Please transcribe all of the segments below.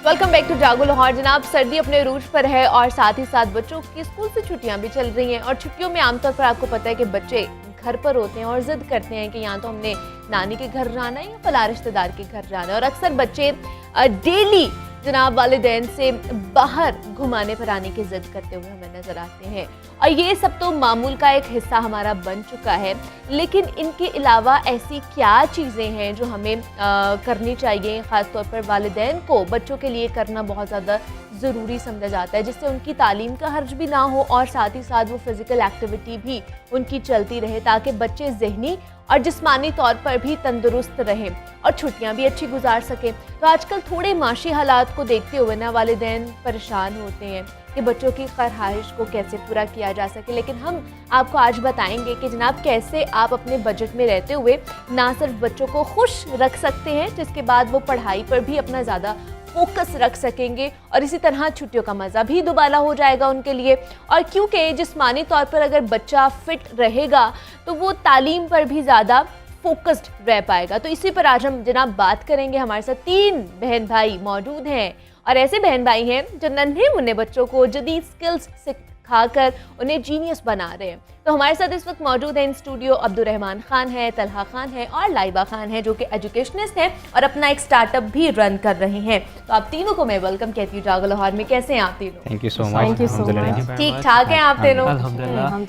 Welcome back to जागो लाहौर। जनाब, सर्दी अपने रूज पर है और साथ ही साथ बच्चों की स्कूल से छुट्टियां भी चल रही हैं और छुट्टियों में आमतौर पर आपको पता है कि बच्चे घर पर होते हैं और जिद करते हैं कि यहाँ तो हमने नानी के घर जाना है या फला रिश्तेदार के घर जाना है। और अक्सर बच्चे डेली जनाब वालिदैन से बाहर घुमाने पर आने की जिद करते हुए हमें नजर आते हैं और ये सब तो मामूल का एक हिस्सा हमारा बन चुका है। लेकिन इनके अलावा ऐसी क्या चीज़ें हैं जो हमें करनी चाहिए, ख़ासतौर पर वालिदैन को बच्चों के लिए करना बहुत ज़्यादा ज़रूरी समझा जाता है, जिससे उनकी तालीम का हर्ज भी ना हो और साथ ही साथ वो फिज़िकल एक्टिविटी भी उनकी चलती रहे ताकि बच्चे ज़हनी और जिस्मानी तौर पर भी तंदुरुस्त रहें और छुट्टियां भी अच्छी गुजार सकें। तो आजकल थोड़े माशी हालात को देखते हुए ना वालिदैन परेशान होते हैं कि बच्चों की ख्वाहिश को कैसे पूरा किया जा सके। लेकिन हम आपको आज बताएंगे कि जनाब कैसे आप अपने बजट में रहते हुए ना सिर्फ बच्चों को खुश रख सकते हैं, जिसके बाद वो पढ़ाई पर भी अपना ज़्यादा फोकस रख सकेंगे और इसी तरह छुट्टियों का मज़ा भी दोबारा हो जाएगा उनके लिए। और क्योंकि जिस्मानी तौर पर अगर बच्चा फिट रहेगा तो वो तालीम पर भी ज़्यादा फोकस्ड रह पाएगा। तो इसी पर आज हम जनाब बात करेंगे। हमारे साथ 3 बहन भाई मौजूद हैं और ऐसे बहन भाई हैं जो नन्हे मुन्ने बच्चों को जदीद स्किल्स सिखाकर उन्हें जीनियस बना रहे हैं। तो हमारे साथ इस वक्त मौजूद है इन स्टूडियो अब्दुर्रहमान खान है, तलहा खान है और लाइबा खान है, जो कि एजुकेशनिस्ट हैं और अपना एक स्टार्टअप भी रन कर रहे हैं। तो आप तीनों को मैं वेलकम कहती हूँ जागो लाहौर में। कैसे हैं आप तीनों? Thank you so much. ठीक ठाक हैं आप तीनों?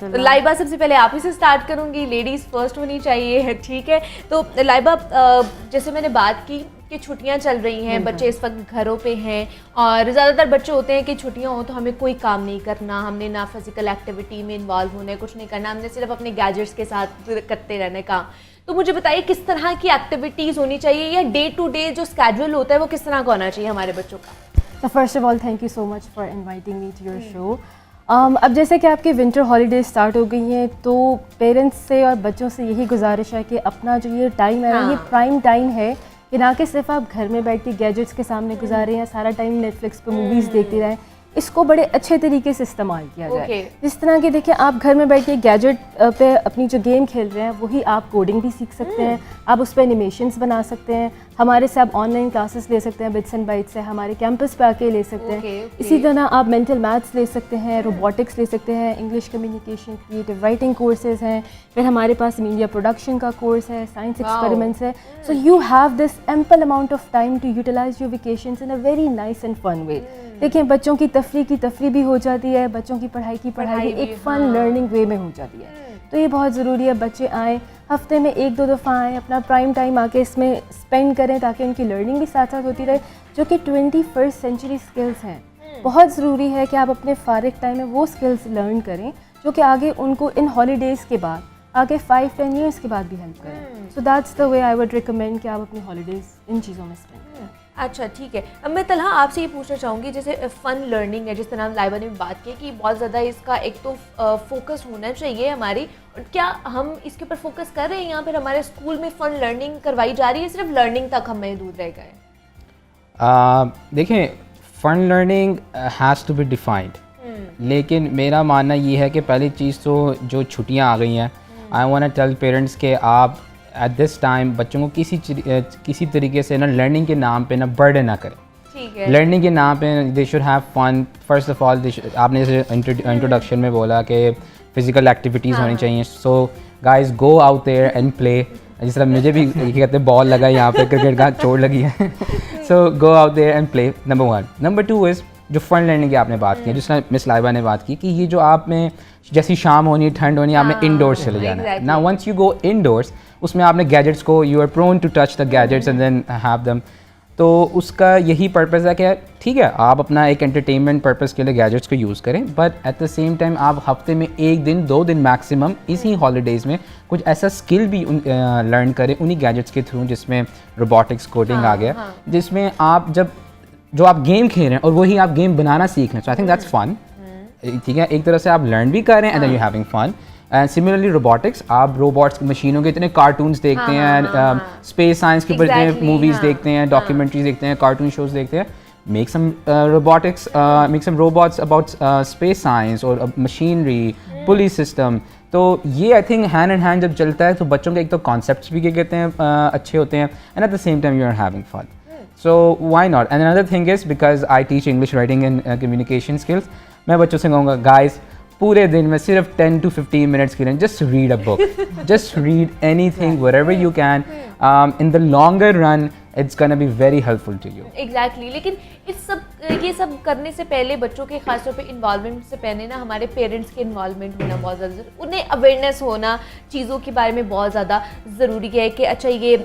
तो लाइबा, सबसे पहले आप ही से स्टार्ट करूंगी, लेडीज फर्स्ट होनी चाहिए, ठीक है? तो लाइबा, जैसे मैंने बात की कि छुट्टियां चल रही हैं, बच्चे इस वक्त घरों पे हैं और ज़्यादातर बच्चे होते हैं कि छुट्टियां हो तो हमें कोई काम नहीं करना, हमने ना फिजिकल एक्टिविटी में इन्वॉल्व होना है, कुछ नहीं करना, हमने सिर्फ अपने गैजेट्स के साथ करते रहने का। तो मुझे बताइए किस तरह की एक्टिविटीज़ होनी चाहिए या डे टू डे जो स्केड्यूल होता है वो किस तरह का होना चाहिए हमारे बच्चों का? तो first of all thank you so much for inviting me to your show. अब जैसे कि आपकी विंटर हॉलीडेज स्टार्ट हो गई हैं तो पेरेंट्स से और बच्चों से यही गुजारिश है कि अपना जो ये टाइम है ये प्राइम टाइम है कि ना कि सिर्फ आप घर में बैठ के गैजेट्स के सामने गुजारें या सारा टाइम नेटफ्लिक्स पे मूवीज़ देखते रहें। इसको बड़े अच्छे तरीके से इस्तेमाल किया जाए। जिस तरह के देखिए, आप घर में बैठ के गैजेट पे अपनी जो गेम खेल रहे हैं वही आप कोडिंग भी सीख सकते हैं, आप उस पर एनिमेशंस बना सकते हैं, हमारे से आप ऑनलाइन क्लासेस ले सकते हैं, बिट्स एंड बाइट्स से हमारे कैंपस पे आके ले सकते हैं। इसी तरह आप मेंटल मैथ्स ले सकते हैं, रोबोटिक्स ले सकते हैं, English communication, creative writing courses हैं, फिर हमारे पास मीडिया प्रोडक्शन का कोर्स है, साइंस एक्सपेरिमेंट्स है। So you have this ample amount of time to utilize your vacations in a very nice and fun way. देखिए, बच्चों की तफरी भी हो जाती है, बच्चों की पढ़ाई भी एक फ़न लर्निंग वे में हो जाती है। तो ये बहुत ज़रूरी है बच्चे आएँ, हफ्ते में 1-2 दफ़ा आएँ, अपना प्राइम टाइम आके इसमें स्पेंड करें ताकि उनकी लर्निंग भी साथ साथ होती रहे, जो कि 21st सेंचुरी स्किल्स हैं। बहुत ज़रूरी है कि आप अपने फारिग टाइम में वो स्किल्स लर्न करें जो कि आगे उनको इन हॉलीडेज़ के बाद आगे 5-10 ईयर्स के बाद भी हेल्प करें। So that's the way I would recommend कि आप अपनी हॉलीडेज़ इन चीज़ों में स्पेंड करें। अच्छा, ठीक है। अब मैं तलहा आपसे ये पूछना चाहूँगी, जैसे फ़न लर्निंग है, जिस तरह लाइबा ने बात की कि बहुत ज़्यादा इसका एक तो फोकस होना चाहिए हमारी, और क्या हम इसके ऊपर फोकस कर रहे हैं? यहाँ पर हमारे स्कूल में फ़न लर्निंग करवाई जा रही है, सिर्फ लर्निंग तक हम महदूद रह गए? देखें, fun learning has to be defined, लेकिन मेरा मानना ये है कि पहली चीज़ तो जो छुट्टियाँ आ गई हैं, I want to tell parents के आप एट दिस टाइम बच्चों को किसी तरीके से ना लर्निंग के नाम पे ना बर्डन ना करें। ठीक है। लर्निंग के नाम पे they should have fun. First of all आपने जैसे इंट्रोडक्शन में बोला कि फिजिकल एक्टिविटीज़ होनी चाहिए। So guys, go out there and play. जिस तरह मुझे भी कहते हैं बॉल लगा यहाँ पे, क्रिकेट का चोट लगी है। So go out there and play, number 1। Number 2 is जो फन लर्निंग की आपने बात की, जिस तरह मिस लाइबा ने बात की कि ये जो आप में जैसी शाम होनी, ठंड होनी, आपने इंडोर्स चले जाना है ना। वंस यू गो इंडोर्स, उसमें आपने गैजेट्स को, you are prone to touch the gadgets and then have them. तो उसका यही पर्पज़ है कि ठीक है, आप अपना एक एंटरटेनमेंट पर्पज़ के लिए गैजेट्स को यूज़ करें, but at the same time आप हफ्ते में 1 दिन 2 दिन मैक्सिमम इसी हॉलीडेज़ में कुछ ऐसा स्किल भी लर्न करें उन्हीं गैजेट्स के थ्रू, जिसमें रोबोटिक्स, कोडिंग आ गया, जिसमें आप जो आप गेम खेल रहे हैं और वही आप गेम बनाना सीख लें। सो आई थिंक दैट्स फन। ठीक है, एक तरह से आप लर्न भी कर रहे हैं and then you having fun. And similarly robotics, आप रोबोट्स, मशीनों के इतने कार्टून्स देखते हैं, स्पेस साइंस के ऊपर मूवीज़ देखते हैं, डॉक्यूमेंट्रीज देखते हैं, कार्टून शोज देखते हैं। Make some robots about space science और मशीनरी, पुलिस सिस्टम। तो ये I think hand in hand जब चलता है तो बच्चों के एक तो कॉन्सेप्ट्स भी क्या कहते हैं अच्छे होते हैं, and at the same time you are having fun. So why not? And another thing is, because I teach English writing and communication skills, मैं बच्चों से कहूँगा guys, पूरे दिन में सिर्फ 10 to 15 minutes के लिए just read a book, just read anything wherever you can. In the longer run, it's gonna be very helpful to you. Exactly लेकिन ये सब करने से पहले बच्चों के खासतौर पे इन्वॉल्वमेंट से पहले ना हमारे पेरेंट्स के इन्वॉल्वमेंट होना बहुत ज़्यादा ज़रूरी, उन्हें अवेयरनेस होना चीज़ों के बारे में बहुत ज़्यादा ज़रूरी है कि अच्छा ये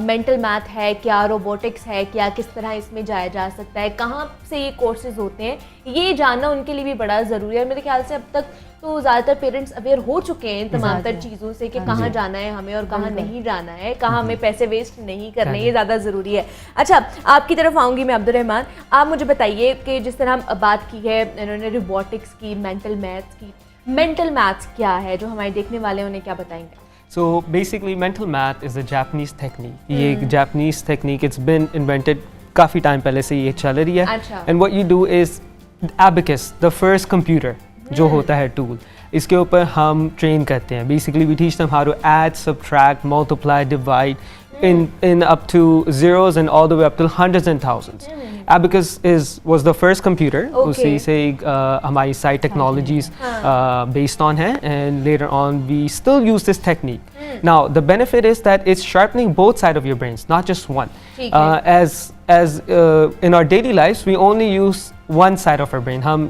मेंटल मैथ है क्या, रोबोटिक्स है क्या, किस तरह इसमें जाया जा सकता है, कहाँ से ये कोर्सेज होते हैं, ये जानना उनके लिए भी बड़ा ज़रूरी है। मेरे ख्याल से अब तक तो ज़्यादातर पेरेंट्स अवेयर हो चुके हैं इन तमाम तर चीज़ों से कि कहाँ जाना है हमें और कहाँ नहीं जाना है, कहाँ हमें पैसे वेस्ट नहीं करने, ये ज़्यादा ज़रूरी है। अच्छा, आपकी तरफ आऊँगी मैं अब्दुर्रहमान, आप मुझे बताइए कि जिस तरह हम बात की है इन्होंने रोबोटिक्स की, मेंटल मैथ्स की, मेंटल मैथ्स क्या है जो हमारे देखने वाले उन्हें क्या बताएंगे? So basically mental math is a Japanese technique. ये एक Japanese technique, it's been invented काफ़ी टाइम पहले से ये चल रही है। अच्छा। And what you do is abacus, the first computer जो होता है टूल, इसके ऊपर हम ट्रेन करते हैं। Basically we teach them how to add, subtract, multiply, divide in up to zeros and all the way up to hundreds and thousands. Abacus was the first computer. उसी से हमारी सारी technologies based on है, and later on we still use this technique. Now the benefit is that it's sharpening both sides of your brains, not just one. As in our daily lives we only use one side of our brain, हम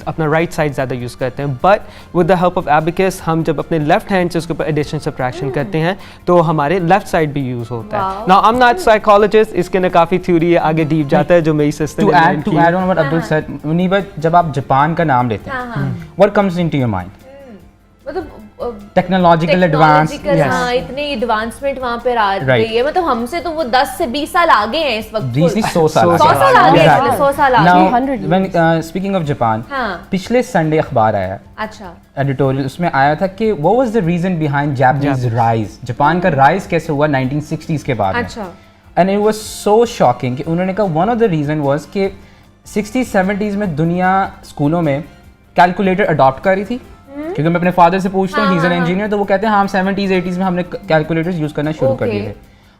अपना right side ज़्यादा use करते हैं, but with the help of abacus हम जब अपने left hand से उसके ऊपर addition subtraction करते हैं तो हमारे left side भी use होता है। Now I'm not psychologist, इसके अंदर काफ़ी theory है, आगे deep जाता है जो मेरी sister ने learn की। To add on what Abdul said, Muniba, जब आप जापान का नाम लेते हैं, what comes into your mind? मतलब टेक्नोलॉजिकल एडवांस, हाँ, इतनी एडवांसमेंट वहाँ पर आ रही है, मतलब हमसे तो वो 10 से 20 साल आगे हैं इस वक्त। 100 साल आगे, 100 साल आगे। When speaking of Japan, पिछले संडे अखबार आया है, अच्छा, एडिटोरियल, उसमें आया था कि what was the reason behind Japanese rise, Japan का राइज कैसे हुआ 1960s के बाद में। अच्छा, and it was so shocking कि उन्होंने कहा one of the reason was कि 60s 70s में दुनिया स्कूलों में कैलकुलेटर अडॉप्ट कर रही थी, क्योंकि मैं अपने फादर से पूछता हूँ, ही इज एन इंजीनियर, तो वो कहते हैं हाँ हम 70s 80s में हमने कैलकुलेटर्स यूज़ करना शुरू कर दिए थे।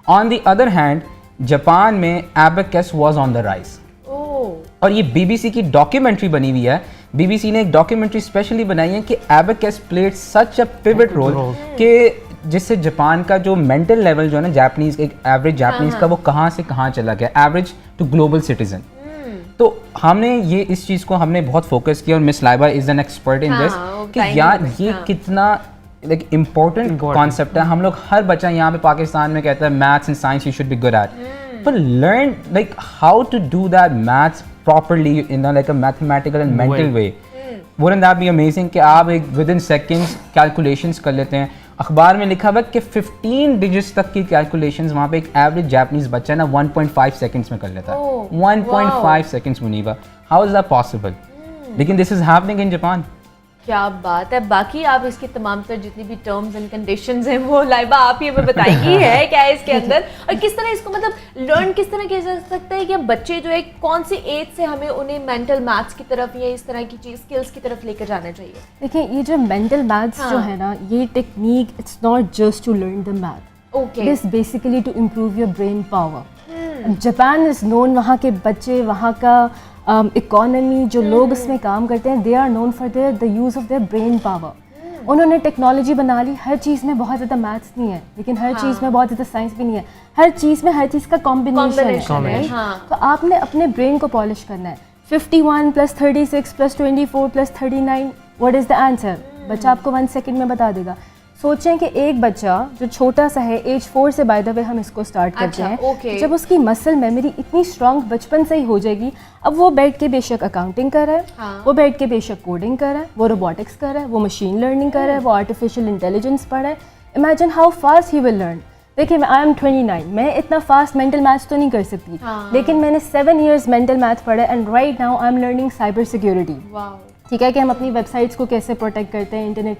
On the other hand Japan में abacus was on the rise, और ये बीबीसी की डॉक्यूमेंट्री बनी हुई है, बीबीसी ने एक डॉक्यूमेंट्री स्पेशली बनाई है कि abacus played such a pivot role कि जिससे जापान का जो मेंटल लेवल जो है ना जापानीज, एक एवरेज जापानीज का, वो कहाँ से कहाँ चला गया, एवरेज टू ग्लोबल सिटीजन। तो हमने ये इस चीज़ को हमने बहुत फोकस किया, और miss Laiba is an expert in this कि यार ये कितना लाइक इम्पोर्टेंट कॉन्सेप्ट है। हम लोग हर बच्चा यहाँ पे पाकिस्तान में कहता है maths and science you should be good at, पर learn like how to do that maths properly in like a mathematical and mental way. Wouldn't that be amazing कि आप एक विद इन सेकेंड्स कैलकुलेशंस कर लेते हैं। अखबार में लिखा हुआ कि 15 डिजिट्स तक की कैलकुलेशंस वहाँ पे एक एवरेज जापानीज बच्चा ना 1.5 सेकंड्स में कर लेता है। 1.5 seconds Muniba, how is that possible? लेकिन this is happening in Japan. क्या बात है। बाकी आप इसकी तमाम तर जितनी भी टर्म्स एंड कंडीशंस हैं वो लाइबा आप ही हमें बताएगी है क्या है इसके अंदर, और किस तरह इसको मतलब लर्न किस तरह किया जा सकता है कि बच्चे जो है कौन सी एज से हमें उन्हें मेंटल मैथ्स की तरफ या इस तरह की चीज स्किल्स की तरफ लेकर जाना चाहिए? देखिए ये जो मेंटल मैथ्स जो है ना, ये technique it's not just to learn the math, it is basically to improve your brain power. Japan is known, वहाँ के बच्चे, वहाँ का इकोनॉमी, जो लोग इसमें काम करते हैं, they are known for the use of their brain power. उन्होंने टेक्नोलॉजी बना ली, हर चीज़ में बहुत ज़्यादा मैथ्स नहीं है, लेकिन हर चीज़ में बहुत ज़्यादा साइंस भी नहीं है, हर चीज़ में हर चीज़ का कॉम्बिनेशन है। तो आपने अपने ब्रेन को पॉलिश करना है। 51 + 36 + 24 + 39, व्हाट इज़ द आंसर? बच्चा आपको 1 सेकेंड में बता देगा। सोचें कि एक बच्चा जो छोटा सा है, एज 4 से बाय द वे हम इसको स्टार्ट करते हैं, जब उसकी मसल मेमोरी इतनी स्ट्रांग बचपन से ही हो जाएगी, अब वो बैठ के बेशक अकाउंटिंग कर रहा है, वो बैठ के बेशक कोडिंग कर रहा है, वो रोबोटिक्स कर रहा है, वो मशीन लर्निंग कर रहा है, वो आर्टिफिशियल इंटेलिजेंस पढ़ रहा है। Imagine how fast he will learn. देखिए आई एम 29, मैं इतना फास्ट मेंटल मैथ्स तो नहीं कर सकती, लेकिन मैंने 7 years मेंटल मैथ पढ़ा है, and right now I am learning cyber security. ठीक है कि हम अपनी वेबसाइट्स को कैसे प्रोटेक्ट करते हैं इंटरनेट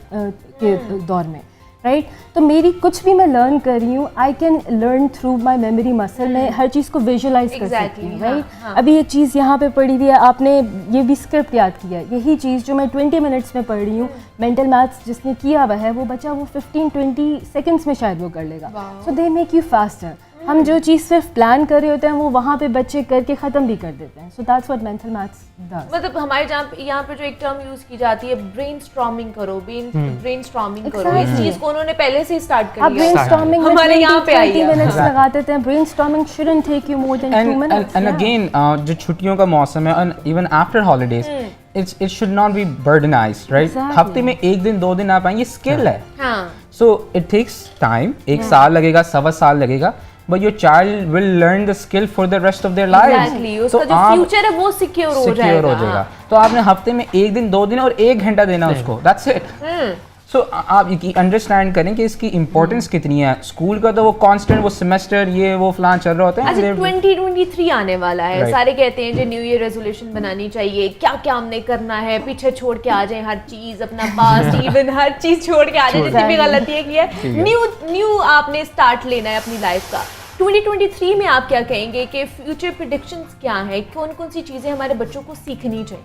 के दौर में, राइट? तो मेरी कुछ भी मैं लर्न कर रही हूँ, I can learn through my memory muscle, में हर चीज़ को विजुअलाइज कर सकती हूँ, राइट? अभी एक चीज़ यहाँ पे पढ़ी हुई है, आपने ये भी स्क्रिप्ट याद किया, यही चीज़ जो मैं 20 मिनट्स में पढ़ रही हूँ, मेंटल मैथ्स जिसने किया हुआ है वो बच्चा वो 15-20 सेकेंड्स में शायद वो कर लेगा। सो दे मेक यू फास्टर। हम जो चीज़ सिर्फ प्लान कर रहे होते हैं वो वहाँ पे बच्चे करके ख़त्म भी कर देते हैं. So that's what mental maths does. मतलब हमारे यहाँ पे जो एक टर्म यूज की जाती है ब्रेनस्टॉर्मिंग करो, ब्रेनस्टॉर्मिंग करो, इस Exactly. चीज को उन्होंने पहले से ही स्टार्ट कर आप लिया. ब्रेनस्टॉर्मिंग में हमारे यहाँ पे आई 20 है. मिनट्स लगा देते हैं. Brainstorming shouldn't take you more than 2 minutes. and again जो छुट्टियों का मौसम है and even after holidays it should not be burdenized, right? Exactly. हफ्ते में एक दिन 2 दिन आप आएं, ये स्किल है. हाँ. So it takes time. एक साल लगेगा, 1.25 साल लगेगा, but your child will learn the skill for the rest of their lives. Exactly. उसका जो फ्यूचर है वो सिक्योर हो जाएगा. हाँ. तो आपने हफ्ते में एक दिन 2 दिन और 1 घंटा देना उसको. That's it. सो आप अंडरस्टैंड करें कि इसकी इंपॉर्टेंस कितनी है. स्कूल का तो वो कांस्टेंट वो सेमेस्टर ये वो फलान चल रहा होता है. अच्छा 2023 आने वाला है. Right. सारे कहते हैं जो न्यू ईयर रेजोल्यूशन बनानी चाहिए, क्या क्या हमने करना है, पीछे छोड़ के आ जाए हर चीज, अपना पास्ट इवन हर चीज छोड़ के आ जाए जितनी भी गलतियां की है. न्यू आपने स्टार्ट लेना है अपनी लाइफ का. 2023 में आप क्या कहेंगे कि फ्यूचर प्रेडिक्शंस क्या है, कौन कौन सी चीजें हमारे बच्चों को सीखनी चाहिए?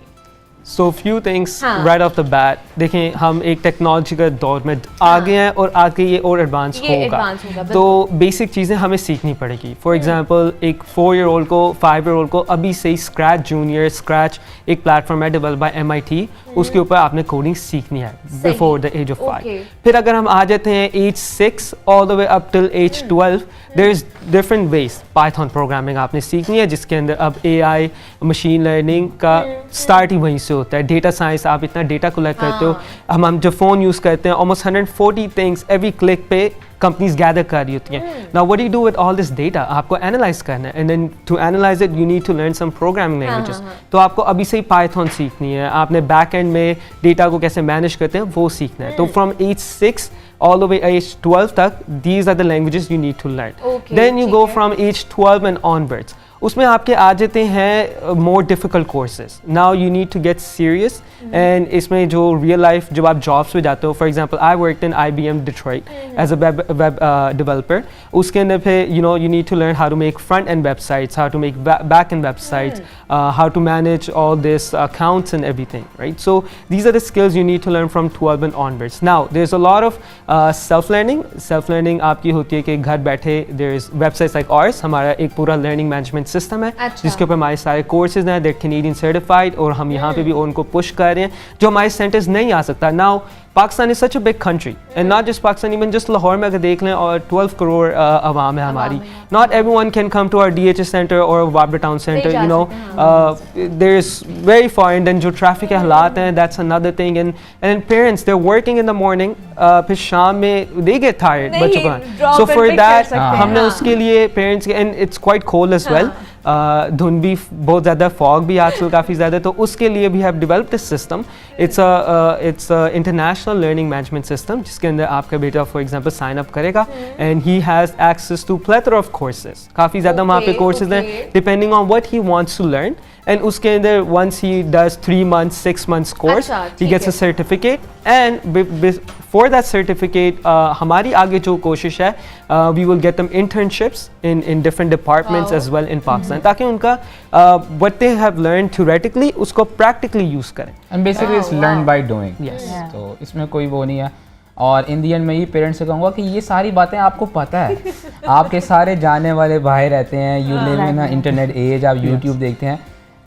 सो फ्यू थिंग्स हाँ. Right of the bat. देखें हम एक टेक्नोलॉजी का दौर में आ गए हैं और आगे ये और एडवांस होगा. तो बेसिक चीज़ें हमें सीखनी पड़ेगी. फॉर एग्जांपल एक 4-year-old को 5-year-old को अभी से ही स्क्रैच एक प्लेटफॉर्म है डेवलप बाय MIT, उसके ऊपर आपने कोडिंग सीखनी है बिफोर द एज ऑफ 5. फिर अगर हम आ जाते हैं age 6 all the way up till age 12, there is different ways. Python programming आपने सीखनी है जिसके अंदर अब AI मशीन लर्निंग का स्टार्ट ही वहीं से होता है. डेटा साइंस, आप इतना डेटा कलेक्ट करते हो. हम जो फ़ोन यूज़ करते हैं ऑलमोस्ट 140 थिंग्स एवरी क्लिक पे कंपनीज गैदर कर रही होती हैं. Now what do you do with all this data? आपको एनालाइज करना है and then to analyze it you need to learn some programming languages. तो आपको अभी से ही पाइथन सीखनी है. आपने बैक एंड में डेटा को कैसे मैनेज करते हैं वो सीखना है. तो from as 6 all the way age 12 तक these are the languages you need to learn. Then you go from age 12 and onwards. उसमें आपके आ जाते हैं more difficult courses. Now you need to get serious and इसमें जो real life जब आप jobs पे जाते हो, for example I worked in IBM Detroit as a web developer. उसके अंदर फिर you need to learn how to make front end websites, how to make back end websites, how to manage all this accounts and everything, right? So these are the skills you need to learn from 12 and onwards. Now there's a lot of self-learning आपकी होती है कि घर बैठे there is websites like ours. हमारा एक पूरा learning management system है जिसके ऊपर हमारे सारे courses हैं that Canadian certified और हम यहाँ पे भी उनको push कर रहे हैं जो हमारे centers नहीं आ सकता. Now Pakistan is such a big country and not just Pakistan, even just Lahore में अगर देख लें और 12 करोड़ आवाम है हमारी. Not everyone can come to our DHS center or Wabra town center, you know. There is very far and then जो traffic के हालात हैं that's another thing and parents they're working in the morning फिर शाम में they get tired बच्चों का. So for that हमने उसके लिए parents and it's quite cold as well. धुंध भी बहुत ज़्यादा, फॉग भी आजकल काफ़ी ज़्यादा, तो उसके लिए भी have developed this system. It's international learning management system जिसके अंदर आपका बेटा फॉर एग्जांपल साइन अप करेगा and he has access to plethora of courses. काफ़ी ज़्यादा वहाँ पे कोर्सेज हैं depending on what he wants to learn. And उसके अंदर once he does 3 months 6 months course he gets a certificate and for that certificate हमारी आगे जो कोशिश है we will get them internships in different departments as well in Pakistan ताकि उनका what they have learn theoretically उसको प्रैक्टिकली यूज़ करें. And basically it's learn by doing. Yes. तो इसमें कोई वो नहीं है. और इन दी एंड मैं ये पेरेंट्स से कहूँगा कि ये सारी बातें आपको पता है. आपके सारे जाने वाले भाई रहते हैं, you live in internet age, आप यूट्यूब देखते हैं.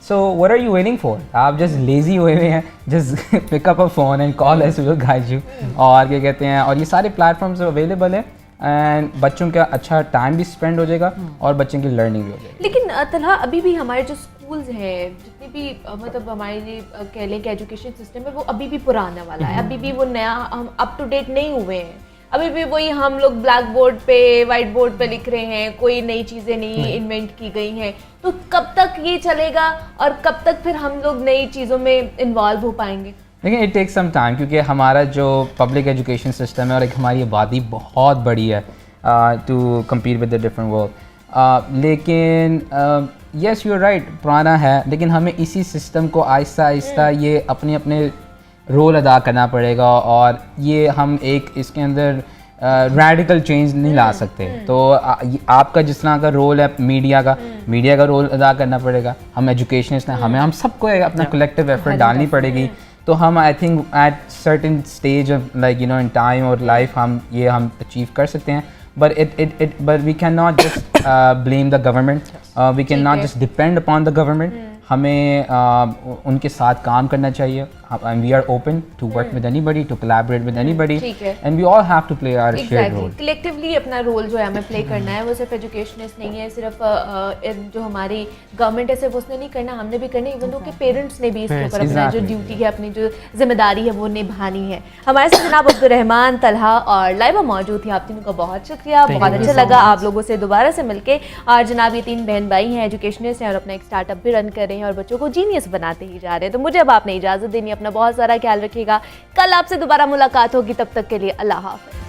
So what are you waiting for? आप just lazy हुए हैं, just pick up a phone and call us, we will guide you. और क्या कहते हैं, और ये सारे platforms available हैं एंड बच्चों का अच्छा टाइम भी स्पेंड हो जाएगा और बच्चों की लर्निंग भी हो जाएगी. लेकिन तलहा अभी भी हमारे जो स्कूल्स हैं जितने भी मतलब हमारे कह लें कि एजुकेशन सिस्टम है वो अभी भी पुराना वाला है. अभी भी वो नया हम अप टू डेट नहीं हुए हैं. अभी भी वही हम लोग ब्लैक बोर्ड पे वाइट बोर्ड पे लिख रहे हैं, कोई नई चीज़ें नहीं इन्वेंट की गई हैं. तो कब तक ये चलेगा और कब तक फिर हम लोग नई चीज़ों में इन्वॉल्व हो पाएंगे? लेकिन इट टेक्स सम टाइम क्योंकि हमारा जो पब्लिक एजुकेशन सिस्टम है और एक हमारी आबादी बहुत बड़ी है to compete with the different world. लेकिन येस यू आर राइट, पुराना है लेकिन हमें इसी सिस्टम को आहिस्ता आहिस्ता ये अपने अपने रोल अदा करना पड़ेगा और ये हम एक इसके अंदर रेडिकल चेंज नहीं ला सकते. तो आपका जिस तरह का रोल है मीडिया का रोल अदा करना पड़ेगा. हम एजुकेशनिस्ट हैं, हम सबको अपना कलेक्टिव एफर्ट डालनी पड़ेगी. तो हम I think at certain stage of like in time और लाइफ हम अचीव कर सकते हैं. but we cannot just blame the government. We cannot just depend upon the government. हमें उनके साथ काम करना चाहिए. And we are open to work with anybody, to collaborate with anybody, ठीक है. and we all have to play our shared role. Collectively अपना role जो है हमें प्ले करना है. वो सिर्फ एजुकेशनिस्ट नहीं है, सिर्फ जो हमारी गवर्नमेंट है सिर्फ उसने नहीं करना, हमने भी करना है. इवन दो के पेरेंट्स ने भी इसके ऊपर अपना जो ड्यूटी है, अपनी जो जिम्मेदारी है वो निभानी है. हमारे साथ जनाब अब्दुल रहमान, तलहा और लाइबा मौजूद थी. आप तीनों का बहुत शुक्रिया, बहुत अच्छा लगा आप लोगों से दोबारा से मिलके. और जनाब ये 3 बहन भाई हैं, एजुकेशनिस्ट हैं और अपना एक स्टार्टअप भी रन कर रहे हैं और बच्चों को जीनियस बनाते ही जा रहे हैं. तो मुझे अब आपने इजाज़त देनी, अपना बहुत सारा ख्याल रखिएगा. कल आपसे दोबारा मुलाकात होगी, तब तक के लिए अल्लाह हाफ़िज़.